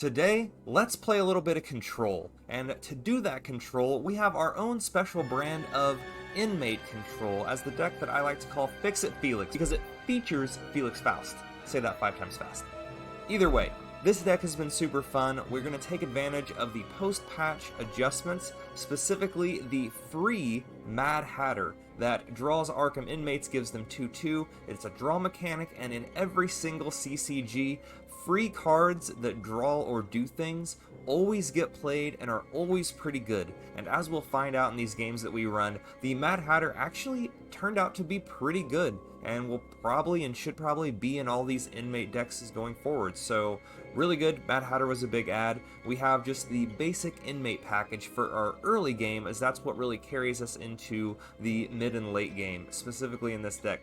Today, let's play a little bit of Control, and to do that Control, we have our own special brand of Inmate Control as the deck that I like to call Fix-It Felix, because it features Felix Faust. Say that 5 times fast. Either way, this deck has been super fun. We're going to take advantage of the post-patch adjustments, specifically the free Mad Hatter that draws Arkham inmates, gives them 2/2. It's a draw mechanic, and in every single CCG, free cards that draw or do things always get played and are always pretty good. And as we'll find out in these games that we run, the Mad Hatter actually turned out to be pretty good, and will probably and should probably be in all these inmate decks going forward. So really good. Mad Hatter was a big add. We have just the basic inmate package for our early game, as that's what really carries us into the mid and late game, specifically in this deck.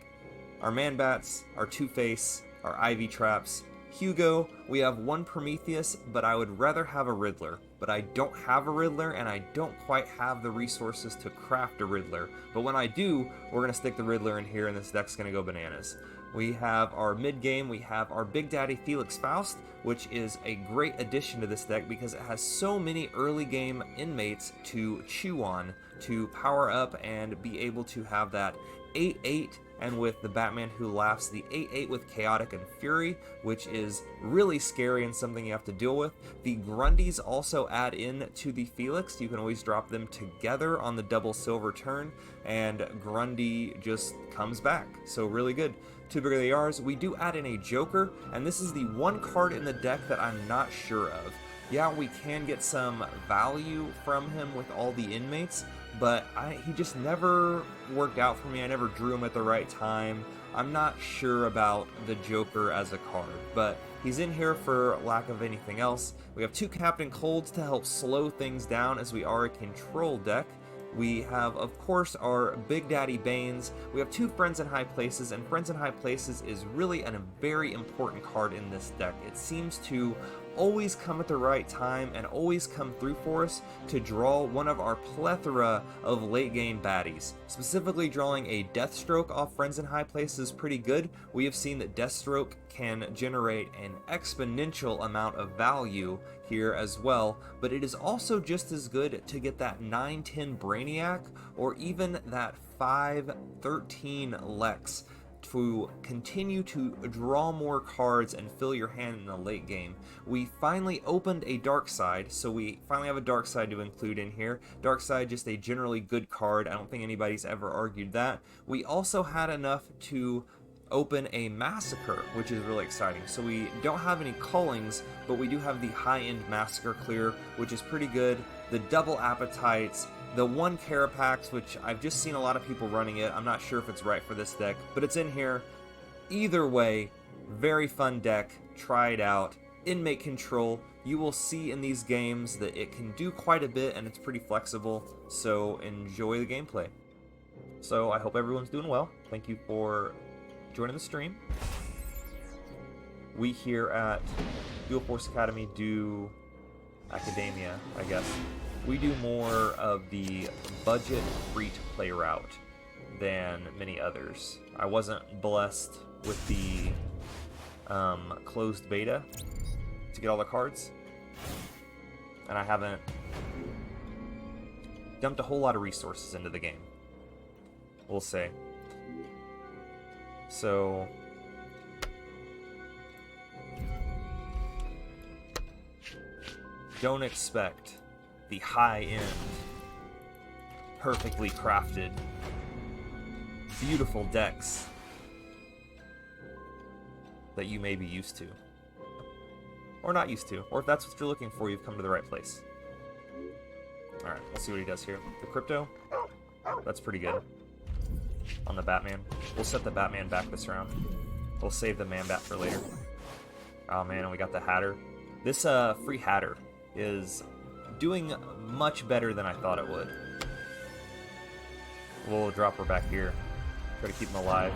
Our Man Bats, our Two-Face, our Ivy Traps, Hugo, we have one Prometheus, but I would rather have a Riddler. But I don't have a Riddler, and I don't quite have the resources to craft a Riddler. But when I do, we're going to stick the Riddler in here, and this deck's going to go bananas. We have our mid-game, we have our Big Daddy Felix Faust, which is a great addition to this deck because it has so many early game inmates to chew on, to power up and be able to have that 8/8, and with the Batman Who Laughs, the 8/8 with Chaotic and Fury, which is really scary and something you have to deal with. The Grundys also add in to the Felix. You can always drop them together on the double silver turn, and Grundy just comes back. So really good. Two bigger they are. We do add in a Joker, and this is the one card in the deck that I'm not sure of. Yeah, we can get some value from him with all the inmates, but he just never worked out for me. I never drew him at the right time. I'm not sure about the Joker as a card, but he's in here for lack of anything else. We have two Captain Colds to help slow things down, as we are a control deck. We have, of course, our Big Daddy Banes. We have two Friends in High Places, and Friends in High Places is really a very important card in this deck. It seems to always come at the right time and always come through for us to draw one of our plethora of late game baddies. Specifically, drawing a Deathstroke off Friends in High Places is pretty good. We have seen that Deathstroke can generate an exponential amount of value here as well, but it is also just as good to get that 9/10 Brainiac or even that 5/13 Lex to continue to draw more cards and fill your hand in the late game. We finally opened a Dark Side, so we finally have a Dark Side to include in here. Dark Side, just a generally good card. I don't think anybody's ever argued that. We also had enough to open a Massacre, which is really exciting. So we don't have any Callings, but we do have the high-end Massacre clear, which is pretty good. The double Appetites, the one Carapax, which I've just seen a lot of people running it. I'm not sure if it's right for this deck, but it's in here. Either way, very fun deck. Try it out. Inmate Control. You will see in these games that it can do quite a bit, and it's pretty flexible, so enjoy the gameplay. So I hope everyone's doing well. Thank you for joining the stream. We here at Dual Force Academy do academia, I guess. We do more of the budget free-to-play route than many others. I wasn't blessed with the closed beta to get all the cards, and I haven't dumped a whole lot of resources into the game, we'll say. So don't expect the high-end, perfectly crafted, beautiful decks that you may be used to. Or not used to. Or if that's what you're looking for, you've come to the right place. Alright, let's see what he does here. The Crypto, that's pretty good. On the Batman. We'll set the Batman back this round. We'll save the Man-Bat for later. Oh man, and we got the Hatter. This free Hatter is doing much better than I thought it would. We'll drop her back here. Try to keep him alive.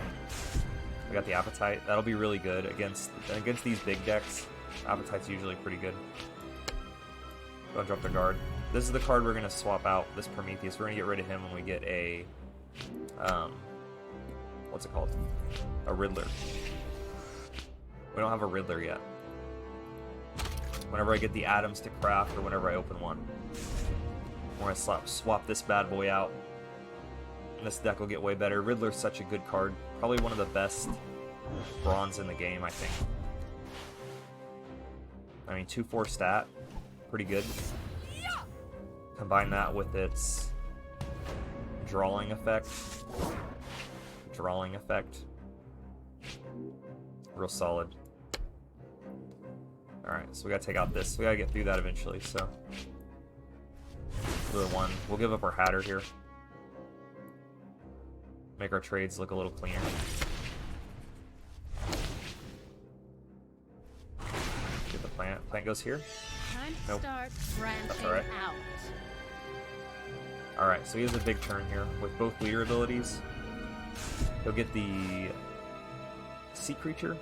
We got the Appetite. That'll be really good against these big decks. Appetite's usually pretty good. Don't drop the guard. This is the card we're going to swap out, this Prometheus. We're going to get rid of him when we get a what's it called? A Riddler. We don't have a Riddler yet. whenever I get the atoms to craft or whenever I open one. We're gonna swap this bad boy out. And this deck will get way better. Riddler's such a good card. Probably one of the best bronze in the game, I think. I mean, 2/4 stat. Pretty good. Combine that with its drawing effect. Real solid. Alright, so we gotta take out this. We gotta get through that eventually, so. The one. We'll give up our Hatter here. Make our trades look a little cleaner. Get the plant. Plant goes here. Nope. That's alright. Alright, so he has a big turn here with both leader abilities. He'll get the Sea Creature.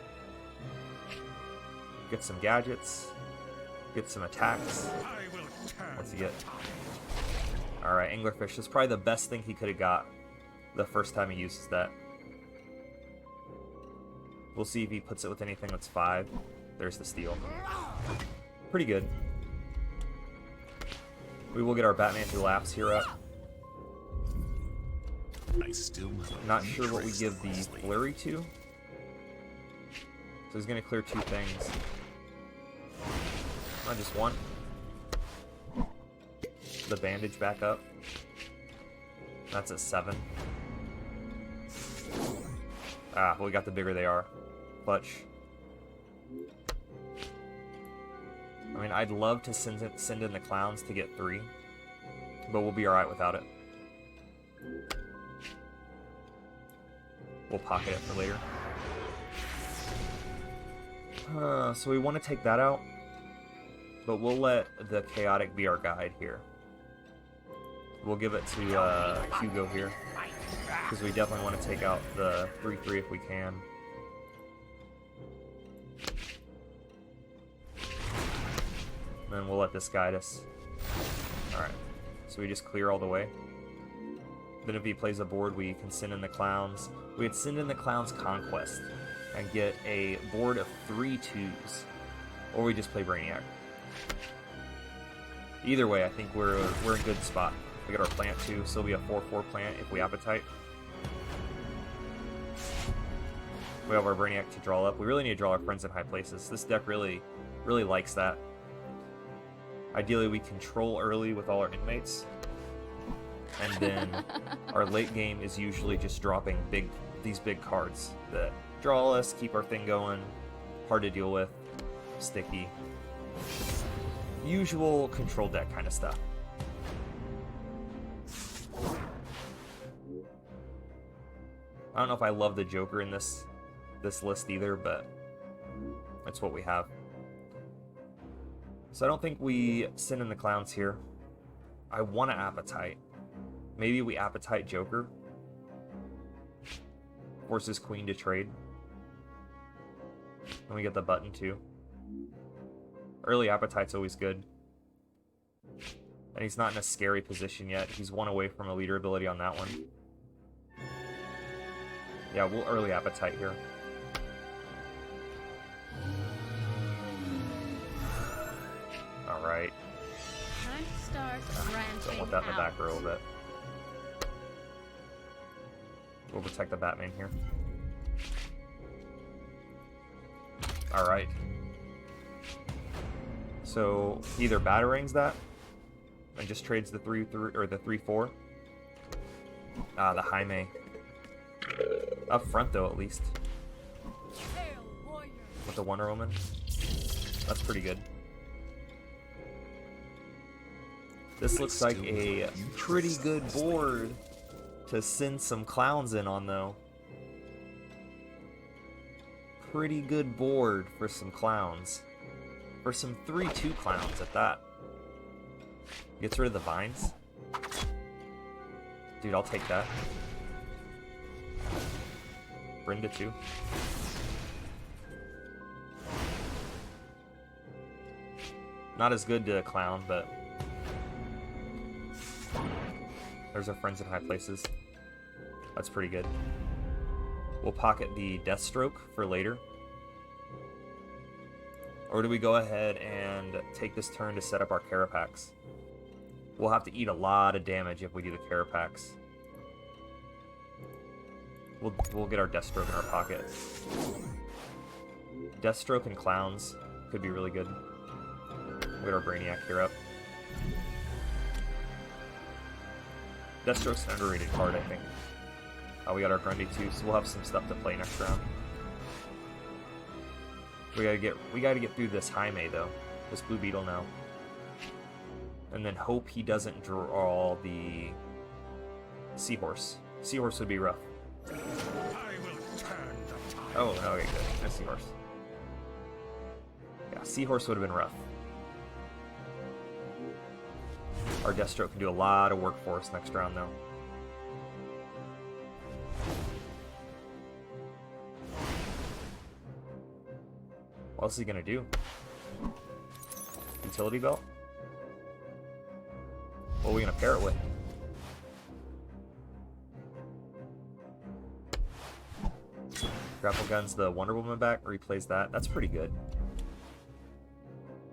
Get some gadgets. Get some attacks. What's he get? Alright, Anglerfish. This is probably the best thing he could have got the first time he uses that. We'll see if he puts it with anything that's 5. There's the steal. Pretty good. We will get our Batman Who Laughs here up. Not sure what we give the Flurry to. So he's going to clear 2 things. Not just one. The bandage back up. That's a 7. Ah, well, we got the bigger they are. Clutch. I mean, I'd love to send in the clowns to get 3, but we'll be alright without it. We'll pocket it for later. So we want to take that out, but we'll let the Chaotic be our guide here. We'll give it to Hugo here, because we definitely want to take out the 3/3 if we can. And then we'll let this guide us. Alright, so we just clear all the way. Then if he plays a board, we can send in the clowns. We could send in the clowns Conquest and get a board of 3 2s. Or we just play Brainiac. Either way, I think we're in a good spot. We got our plant too, so it'll be a 4/4 plant if we Appetite. We have our Brainiac to draw up. We really need to draw our friends in high places. This deck really likes that. Ideally, we control early with all our inmates. And then our late game is usually just dropping these big cards that draw us, keep our thing going, hard to deal with, sticky. Usual control deck kind of stuff. I don't know if I love the Joker in this list either, but that's what we have. So I don't think we send in the clowns here. I want to Appetite. Maybe we Appetite Joker. Forces Queen to trade. And we get the button too. Early Appetite's always good. And he's not in a scary position yet. He's 1 away from a leader ability on that one. Yeah, we'll early Appetite here. Alright. Don't want that in the back row a bit. We'll protect the Batman here. Alright. So either Batarangs that and just trades the 3/3 or the 3/4. Ah, the Jaime. Up front though, at least. With the Wonder Woman. That's pretty good. This looks like a pretty good board to send some clowns in on, though. Pretty good board for some clowns. For some 3/2 clowns at that. Gets rid of the vines. Dude, I'll take that. Brenda too. Not as good to a clown, but there's our friends in high places. That's pretty good. We'll pocket the Deathstroke for later. Or do we go ahead and take this turn to set up our Carapax? We'll have to eat a lot of damage if we do the Carapax. We'll get our Deathstroke in our pocket. Deathstroke and Clowns could be really good. We'll get our Brainiac here up. Deathstroke's an underrated card, I think. We got our Grundy too, so we'll have some stuff to play next round. We gotta get through this Jaime though, this Blue Beetle now, and then hope he doesn't draw the Seahorse. Seahorse would be rough. Oh, okay, good. No Seahorse. Yeah, Seahorse would have been rough. Our Deathstroke can do a lot of work for us next round though. What else is he gonna do? Utility belt? What are we gonna pair it with? Grapple Gun's the Wonder Woman back, replays that. That's pretty good.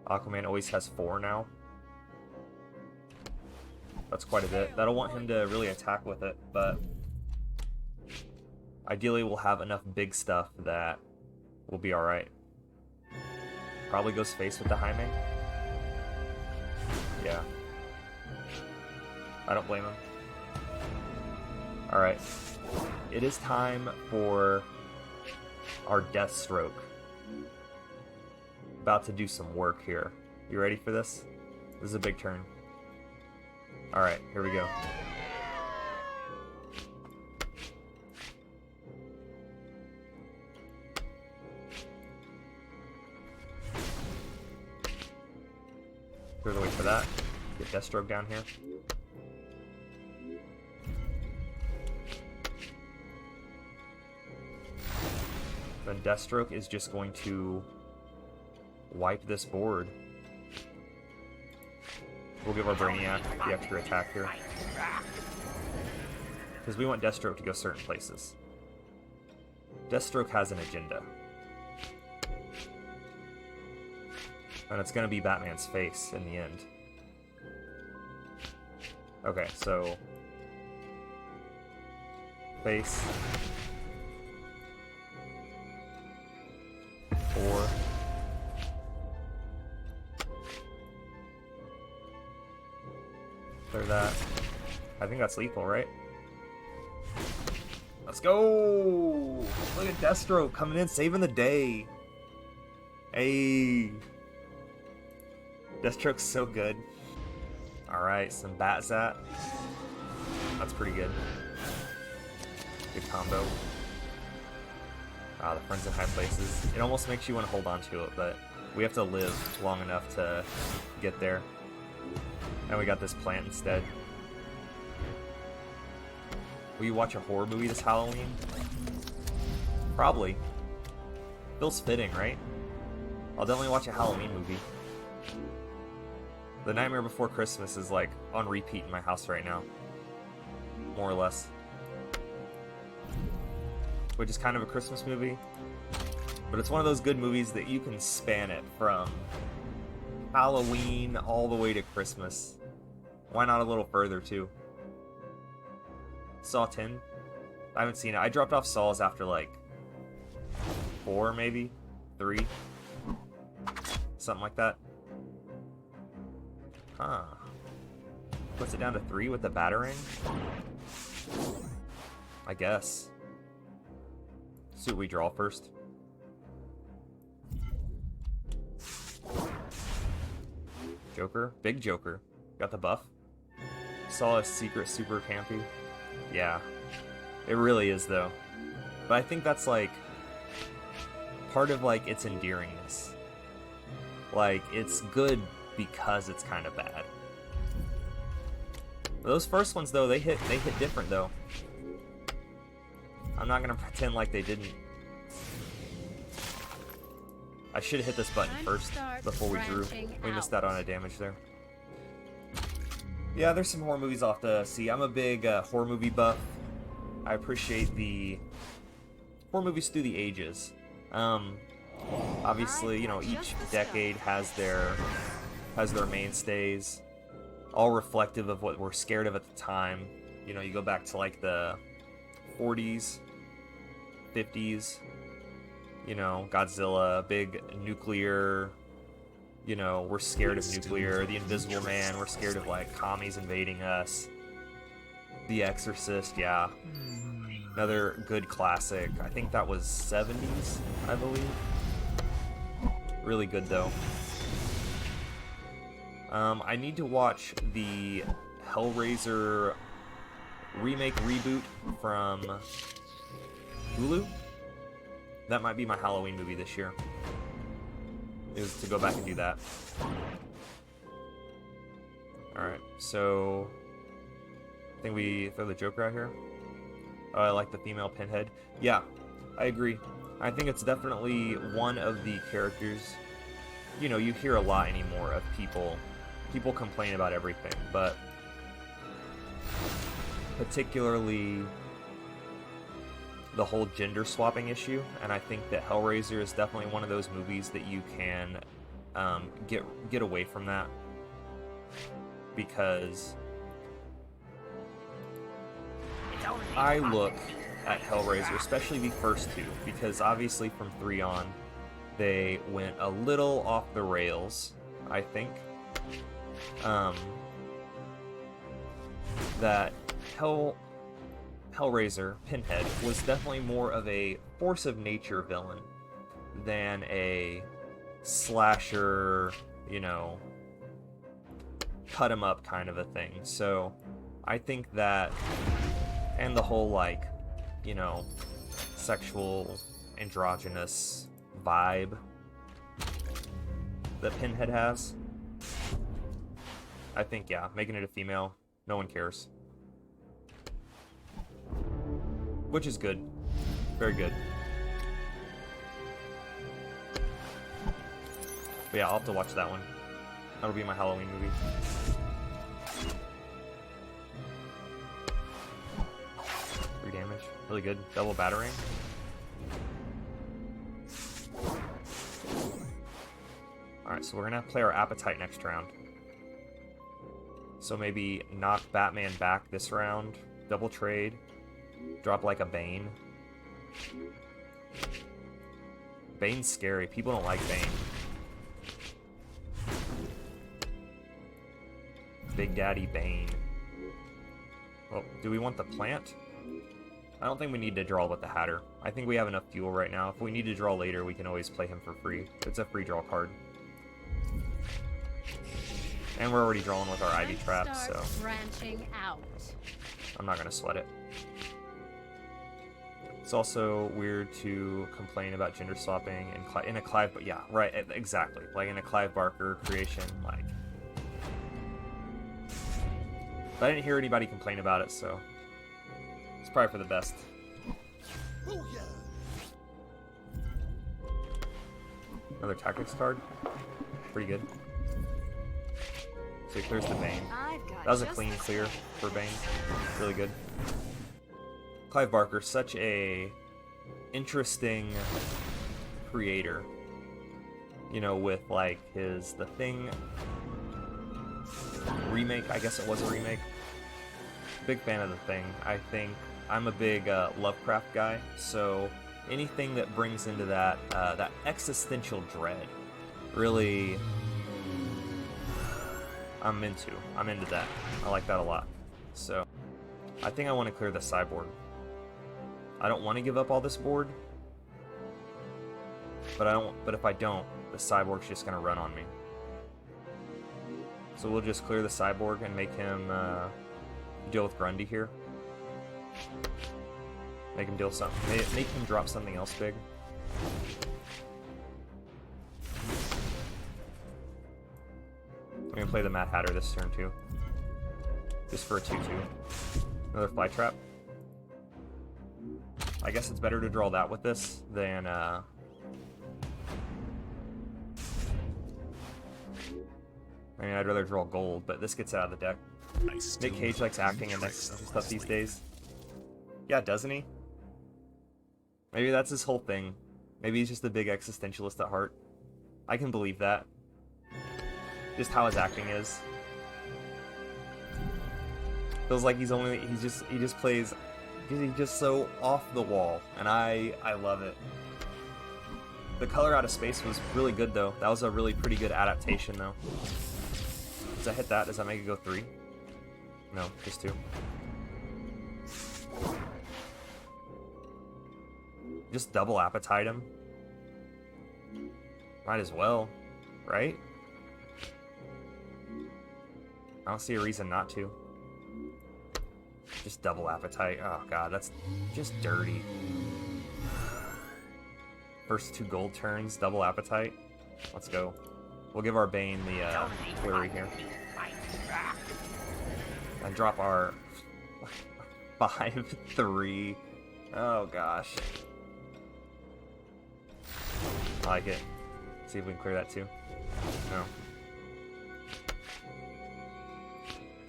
Aquaman always has 4 now. That's quite a bit. That'll want him to really attack with it, but ideally we'll have enough big stuff that we'll be alright. Probably goes face with the Jaime. Yeah. I don't blame him. Alright. It is time for our Deathstroke. About to do some work here. You ready for this? This is a big turn. Alright, here we go. Clear the way for that. Get Deathstroke down here. Then Deathstroke is just going to wipe this board. We'll give our Brainiac the extra attack here. Because we want Deathstroke to go certain places. Deathstroke has an agenda. And it's going to be Batman's face in the end. Okay, so face 4. Clear that. I think that's lethal, right? Let's go! Look at Deathstroke coming in, saving the day. Hey, Deathstroke's so good. Alright, some Bat-Zat. That's pretty good. Good combo. The friends in high places. It almost makes you want to hold on to it, but we have to live long enough to get there. And we got this plant instead. Will you watch a horror movie this Halloween? Probably. Feels fitting, right? I'll definitely watch a Halloween movie. The Nightmare Before Christmas is like on repeat in my house right now. More or less. Which is kind of a Christmas movie. But it's one of those good movies that you can span it from Halloween all the way to Christmas. Why not a little further too? Saw 10? I haven't seen it. I dropped off Saws after like 4 maybe? 3? Something like that. Huh. Puts it down to 3 with the Batarang? I guess. See what we draw first. Joker? Big Joker. Got the buff. Saw a secret super campy. Yeah. It really is though. But I think that's like part of like its endearingness. Like it's good because it's kind of bad. Those first ones though, they hit different though. I'm not gonna pretend like they didn't. I should have hit this button first before we drew. We missed out on a damage there. Yeah, there's some horror movies I'll have to see. I'm a big horror movie buff. I appreciate the horror movies through the ages. Obviously, you know, each decade has their mainstays, all reflective of what we're scared of at the time. You know, you go back to like the 40s, 50s, you know, Godzilla, big nuclear, you know, we're scared of nuclear. The Invisible Man, we're scared of like commies invading us. The Exorcist, yeah. Another good classic. I think that was 70s, I believe. Really good though. I need to watch the Hellraiser remake reboot from Hulu. That might be my Halloween movie this year, is to go back and do that. Alright, so I think we throw the Joker out here. Oh, I like the female Pinhead. Yeah, I agree. I think it's definitely one of the characters, you know, you hear a lot anymore of people complain about everything, but particularly the whole gender swapping issue, and I think that Hellraiser is definitely one of those movies that you can get away from that, because I look at Hellraiser, especially the first two, because obviously from 3 on, they went a little off the rails, I think. That Hellraiser, Pinhead, was definitely more of a force of nature villain than a slasher, you know, cut him up kind of a thing. So I think that, and the whole, like, you know, sexual androgynous vibe that Pinhead has, I think, yeah, making it a female, no one cares. Which is good. Very good. But yeah, I'll have to watch that one. That'll be my Halloween movie. 3 damage. Really good. Double battering. Alright, so we're gonna have to play our appetite next round. So maybe knock Batman back this round. Double trade. Drop like a Bane. Bane's scary. People don't like Bane. Big Daddy Bane. Oh, do we want the plant? I don't think we need to draw with the Hatter. I think we have enough fuel right now. If we need to draw later, we can always play him for free. It's a free draw card. And we're already drawing with our Ivy Trap, so branching out. I'm not going to sweat it. It's also weird to complain about gender swapping in a Clive, but yeah, right, exactly. Like in a Clive Barker creation, like. But I didn't hear anybody complain about it, so it's probably for the best. Another tactics card. Pretty good. So he clears the Bane. That was a clean clear for Bane. Really good. Clive Barker, such a interesting creator. You know, with like his The Thing remake, I guess it was a remake. Big fan of The Thing. I think I'm a big Lovecraft guy, so anything that brings into that that existential dread, really, I'm into that. I like that a lot. So I think I want to clear the sideboard. I don't want to give up all this board, but if I don't, the sideboard's just gonna run on me. So we'll just clear the sideboard and make him deal with Grundy here. Make him deal something. Make him drop something else big. I'm gonna play the Mad Hatter this turn too, just for a 2/2. Another Fly Trap. I guess it's better to draw that with this than I mean, I'd rather draw gold, but this gets out of the deck. Nick Cage likes acting and that stuff these days. Yeah, doesn't he? Maybe that's his whole thing. Maybe he's just a big existentialist at heart. I can believe that. Just how his acting is. Feels like he just plays, he's just so off the wall, and I love it. The Color Out of Space was really good though. That was a really pretty good adaptation though. Does I hit that? Does that make it go 3? No, just 2. Just double appetite him. Might as well, right? I don't see a reason not to. Just double appetite. Oh god, that's just dirty. First 2 gold turns, double appetite. Let's go. We'll give our Bane the flurry here. And drop our 5-3. Oh gosh. I like it. See if we can clear that too. No.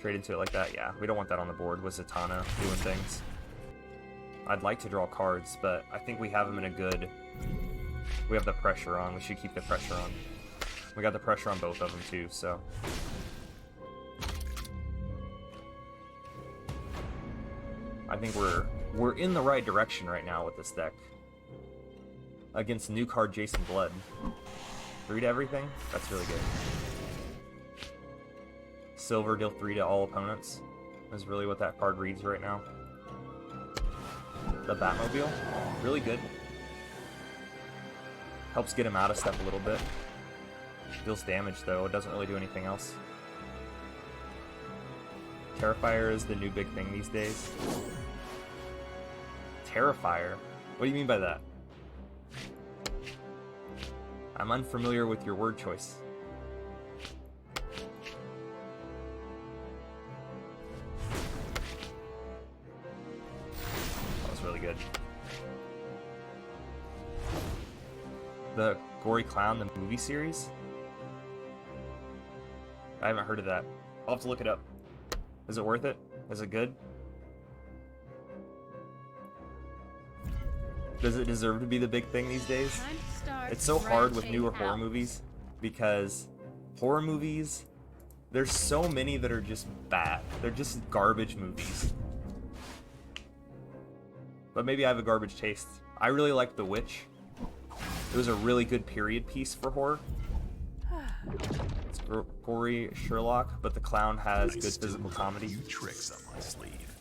Trade into it like that. Yeah, we don't want that on the board with Zatanna doing things. I'd like to draw cards, but I think we have them in a good... We have the pressure on. We should keep the pressure on. We got the pressure on both of them too, so... I think we're in the right direction right now with this deck. Against new card Jason Blood. 3 to everything? That's really good. Silver, deal 3 to all opponents. Is really what that card reads right now. The Batmobile, really good. Helps get him out of step a little bit. Deals damage though, it doesn't really do anything else. Terrifier is the new big thing these days. Terrifier? What do you mean by that? I'm unfamiliar with your word choice. That was really good. The Gory Clown, the movie series? I haven't heard of that. I'll have to look it up. Is it worth it? Is it good? Does it deserve to be the big thing these days? It's so hard with newer horror movies because horror movies, there's so many that are just bad. They're just garbage movies. But maybe I have a garbage taste. I really liked The Witch. It was a really good period piece for horror. It's gory Sherlock, but the clown has good physical comedy. Tricks up my sleeve.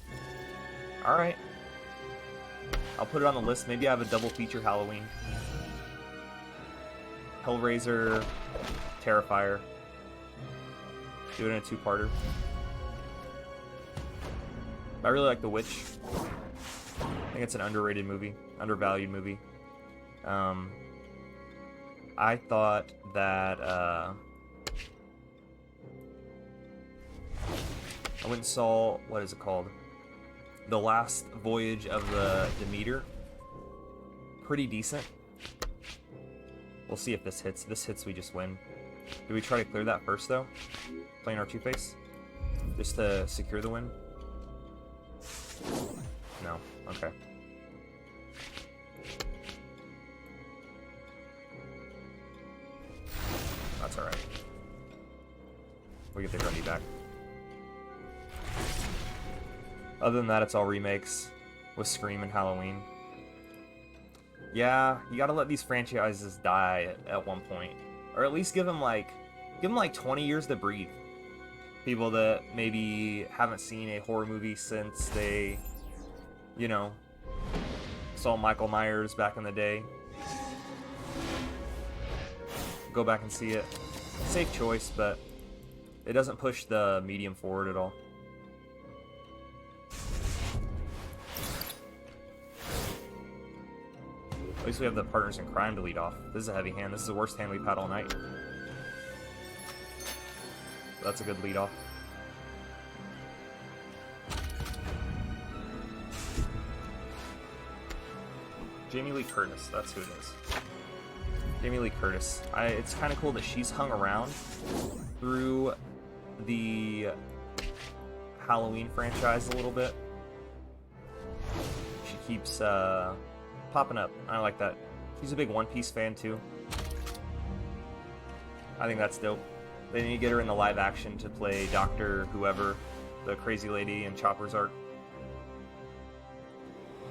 Alright. I'll put it on the list. Maybe I have a double feature Halloween. Hellraiser, Terrifier. Do it in a 2-parter. I really like The Witch. I think it's an underrated movie, undervalued movie. I thought that I went and saw, what is it called? The Last Voyage of the Demeter. Pretty decent. We'll see if this hits. This hits, we just win. Do we try to clear that first, though? Playing our Two-Face? Just to secure the win? No. Okay. That's alright. We get the Grundy back. Other than that, it's all remakes with Scream and Halloween. Yeah, you gotta let these franchises die at one point. Or at least give them like 20 years to breathe. People that maybe haven't seen a horror movie since they, you know, saw Michael Myers back in the day. Go back and see it. Safe choice, but it doesn't push the medium forward at all. At least we have the Partners in Crime to lead off. This is a heavy hand. This is the worst hand we've had all night. That's a good lead off. Jamie Lee Curtis, that's who it is. Jamie Lee Curtis. It's kind of cool that she's hung around through the Halloween franchise a little bit. She keeps popping up. I like that. He's a big One Piece fan too. I think that's dope. They need to get her in the live action to play Dr. Whoever, the crazy lady in Chopper's arc.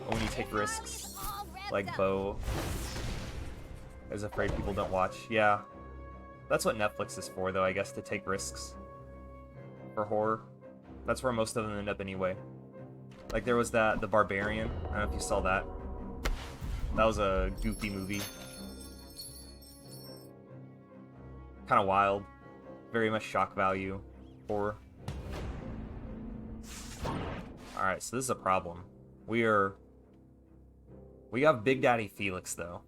When you take risks, like Bo is afraid people don't watch. Yeah, that's what Netflix is for, though, I guess, to take risks for horror. That's where most of them end up anyway. Like, there was that, The Barbarian. I don't know if you saw that. That was a goofy movie. Kind of wild. Very much shock value. Horror. Alright, so this is a problem. We have Big Daddy Felix, though.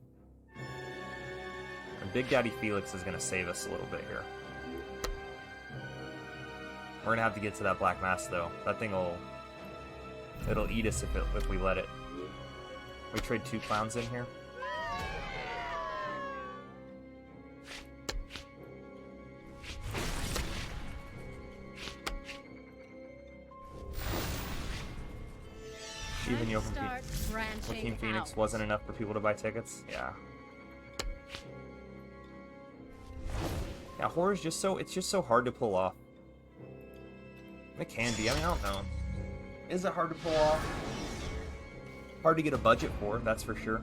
And Big Daddy Felix is going to save us a little bit here. We're going to have to get to that Black Mass, though. That thing will... It'll eat us if we let it. We trade 2 clowns in here. Even Joaquin Phoenix wasn't enough for people to buy tickets. Yeah. Yeah, horror's just so, it's just so hard to pull off. It can be, I mean, I don't know. Is it hard to pull off? Hard to get a budget for, that's for sure.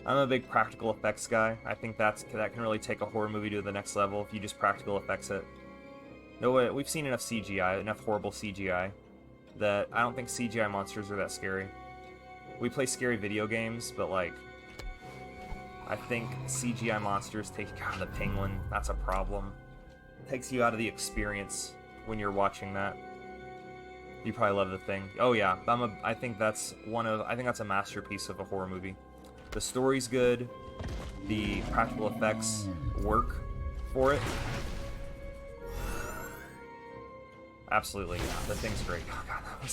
I'm a big practical effects guy. I think that can really take a horror movie to the next level if you just practical effects it. No way, we've seen enough CGI, enough horrible CGI, that I don't think CGI monsters are that scary. We play scary video games, but like, I think CGI monsters take you out of the penguin. That's a problem. It takes you out of the experience when you're watching that. You probably love The Thing. Oh yeah, I think that's a masterpiece of a horror movie. The story's good, the practical effects work for it. Absolutely, yeah, The Thing's great. Oh god, that was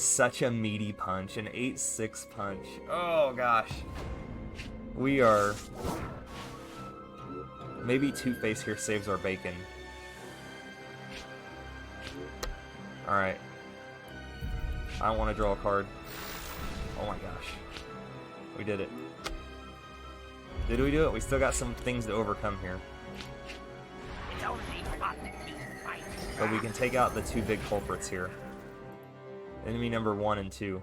such a meaty punch, an 8-6 punch. Oh gosh. We are... Maybe Two-Face here saves our bacon. Alright. I don't want to draw a card. Oh my gosh. We did it. Did we do it? We still got some things to overcome here. But we can take out the 2 big culprits here. Enemy number 1 and 2.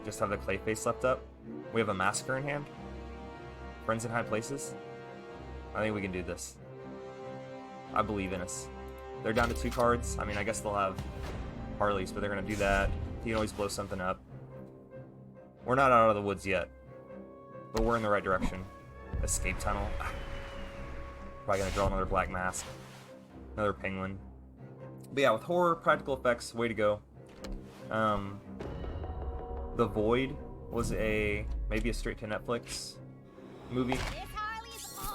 Just have the Clayface left up. We have a Massacre in hand. Friends in High Places. I think we can do this. I believe in us. They're down to 2 cards. I mean, I guess they'll have Harleys, but they're going to do that. He can always blow something up. We're not out of the woods yet, but we're in the right direction. Escape tunnel. Probably going to draw another Black Mask. Another penguin. But yeah, with horror, practical effects, way to go. The Void was maybe a straight to Netflix movie.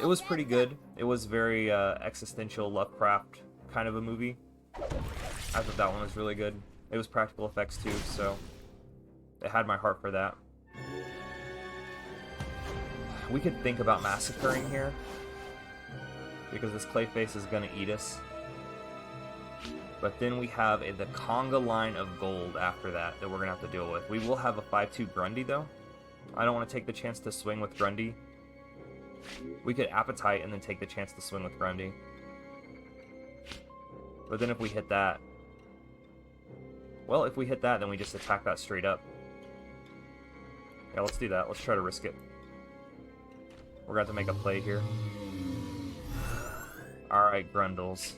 It was pretty good. It was very existential Lovecraft kind of a movie. I thought that one was really good. It was practical effects too, so it had my heart for that. We could think about massacring here, because this Clayface is going to eat us. But then we have the conga line of gold after that we're going to have to deal with. We will have a 5-2 Grundy, though. I don't want to take the chance to swing with Grundy. We could Appetite and then take the chance to swing with Grundy. But then if we hit that... Well, if we hit that, then we just attack that straight up. Yeah, let's do that. Let's try to risk it. We're going to have to make a play here. Alright, Grundles.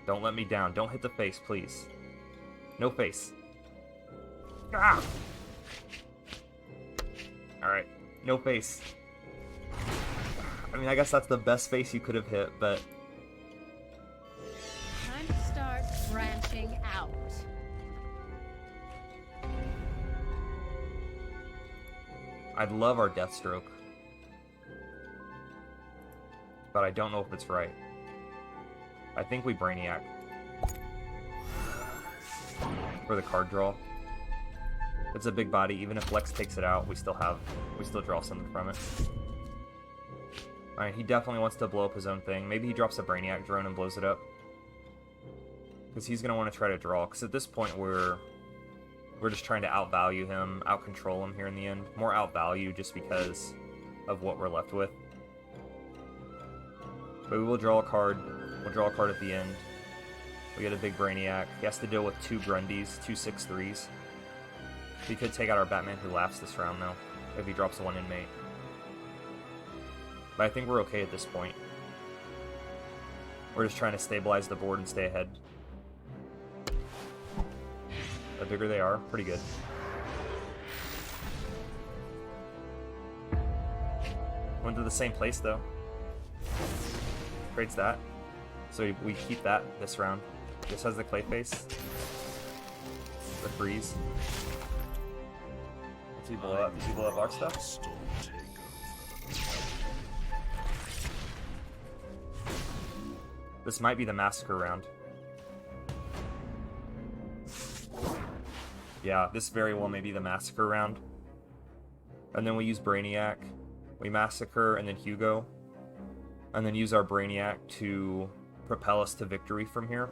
Don't let me down. Don't hit the face, please. No face. Ah! Alright, no face. I mean, I guess that's the best face you could have hit, but... Time to start branching out. I'd love our Deathstroke. But I don't know if it's right. I think we Brainiac. For the card draw. It's a big body, even if Lex takes it out, we still draw something from it. Alright, he definitely wants to blow up his own thing. Maybe he drops a Brainiac drone and blows it up. Because he's going to want to try to draw. Because at this point, we're just trying to outvalue him, outcontrol him here in the end. More outvalue just because of what we're left with. But we will draw a card. We'll draw a card at the end. We get a big Brainiac. He has to deal with 2 Grundys, 2 6/3s. He could take out our Batman Who Laughs this round, though, if he drops 1 Inmate. But I think we're okay at this point. We're just trying to stabilize the board and stay ahead. The bigger they are, pretty good. Went to the same place, though. Trades that. So we keep that this round. This has the Clayface. The Freeze. Does he blow up? Does he blow up our stuff? This might be the Massacre round. Yeah, this very well may be the Massacre round. And then we use Brainiac. We Massacre and then Hugo. And then use our Brainiac to propel us to victory from here.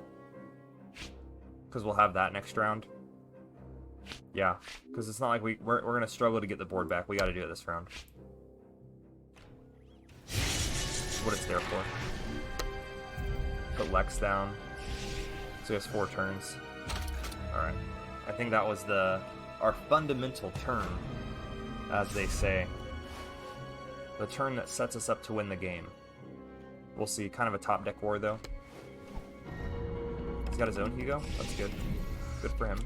Because we'll have that next round. Yeah, because it's not like we're going to struggle to get the board back. We got to do it this round. That's what it's there for. Put Lex down. So he has 4 turns. Alright. I think that was our fundamental turn, as they say. The turn that sets us up to win the game. We'll see. Kind of a top deck war, though. He's got his own Hugo. That's good. Good for him.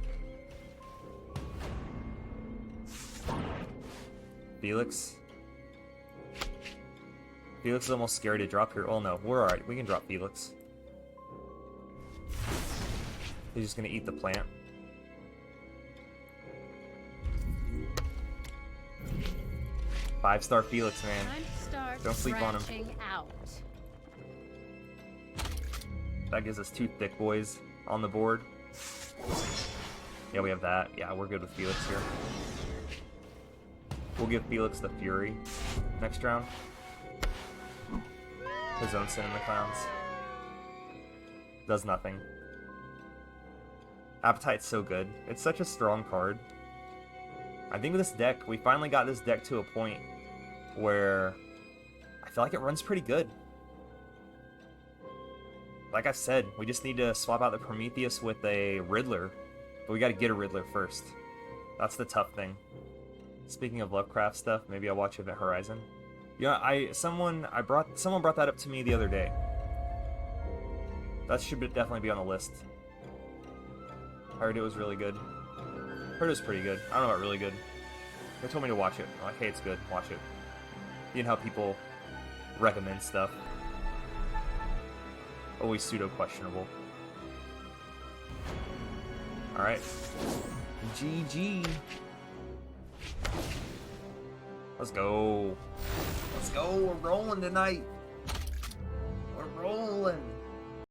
Felix. Felix is almost scary to drop here. Oh no, we're alright. We can drop Felix. He's just going to eat the plant. Five-star Felix, man. Don't sleep on him. Out. That gives us 2 thick boys on the board. Yeah, we have that. Yeah, we're good with Felix here. We'll give Felix the Fury next round. His own Sin in the Clowns. Does nothing. Appetite's so good. It's such a strong card. I think with this deck, we finally got this deck to a point where I feel like it runs pretty good. Like I've said, we just need to swap out the Prometheus with a Riddler, but we got to get a Riddler first. That's the tough thing. Speaking of Lovecraft stuff, maybe I'll watch Event Horizon. Yeah, someone brought that up to me the other day. That should definitely be on the list. I heard it was really good. Heard it was pretty good. I don't know about really good. They told me to watch it. I'm like, hey, it's good. Watch it. You know how people recommend stuff. Always pseudo-questionable. Alright. GG. Let's go. Let's go. We're rolling tonight. We're rolling.